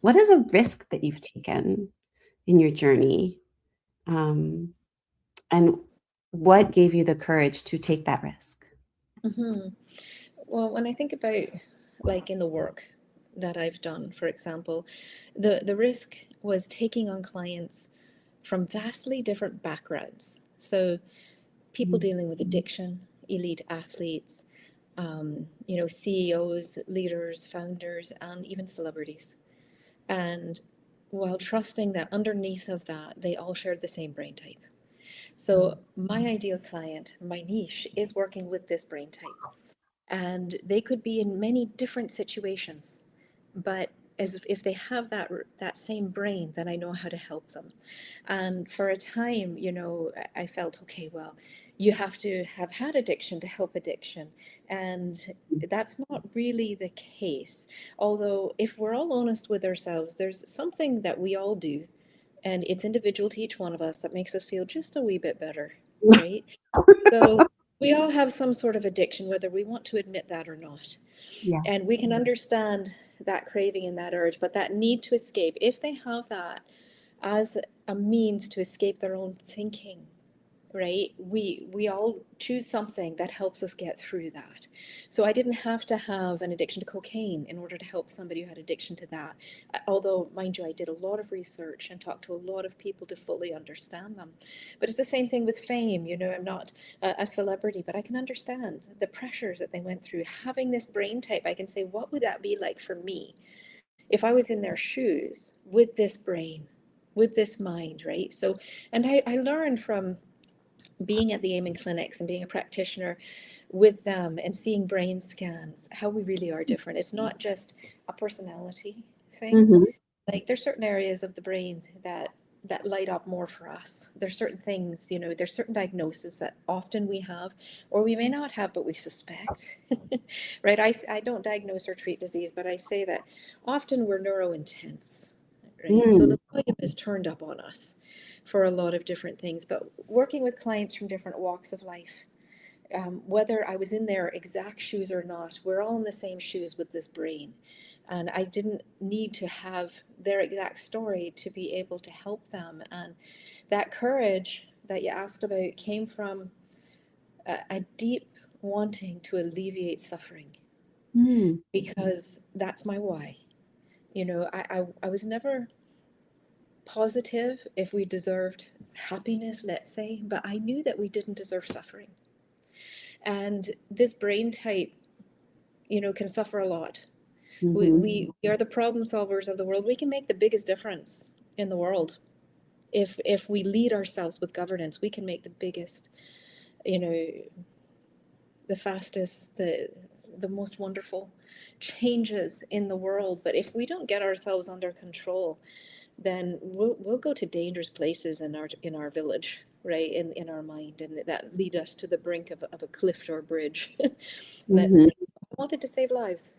What is a risk that you've taken in your journey? Um, and what gave you the courage to take that risk? Hmm. Well, when I think about like in the work that I've done, for example, the risk was taking on clients from vastly different backgrounds. So people Mm. dealing with addiction, elite athletes, CEOs, leaders, founders, and even celebrities. And while trusting that underneath of that, they all shared the same brain type. So my ideal client, my niche, is working with this brain type. And they could be in many different situations, but as if they have that same brain, then I know how to help them. And for a time, I felt, okay, well, you have to have had addiction to help addiction, and that's not really the case. Although if we're all honest with ourselves, there's something that we all do, and it's individual to each one of us, that makes us feel just a wee bit better, right? So we all have some sort of addiction, whether we want to admit that or not. Yeah. And we can understand that craving and that urge, but that need to escape, if they have that as a means to escape their own thinking, right? We all choose something that helps us get through that. So I didn't have to have an addiction to cocaine in order to help somebody who had addiction to that. Although, mind you, I did a lot of research and talked to a lot of people to fully understand them. But it's the same thing with fame. I'm not a celebrity, but I can understand the pressures that they went through. Having this brain type, I can say, what would that be like for me if I was in their shoes with this brain, with this mind, right? So, and I learned from being at the Amen clinics and being a practitioner with them and seeing brain scans, how we really are different. It's not just a personality thing. Mhm. Like there's certain areas of the brain that light up more for us. There's certain things, there's certain diagnoses that often we have, or we may not have, but we suspect, right? I don't diagnose or treat disease, but I say that often we're neurointense, right? So Mm. the volume is turned up on us for a lot of different things. But working with clients from different walks of life, whether I was in their exact shoes or not, we're all in the same shoes with this brain. And I didn't need to have their exact story to be able to help them. And that courage that you asked about came from a deep wanting to alleviate suffering, Mm. because that's my why. I was never positive if we deserved happiness, let's say, but I knew that we didn't deserve suffering. And this brain type, can suffer a lot. We, Mhm. we, we are the problem solvers of the world. We can make the biggest difference in the world. If we lead ourselves with governance, we can make the biggest, you know, the fastest, the most wonderful changes in the world. But if we don't get ourselves under control, then we'll go to dangerous places in our village, right? In our mind, and that lead us to the brink of a cliff or a bridge. Let's Mhm. see. I wanted to save lives.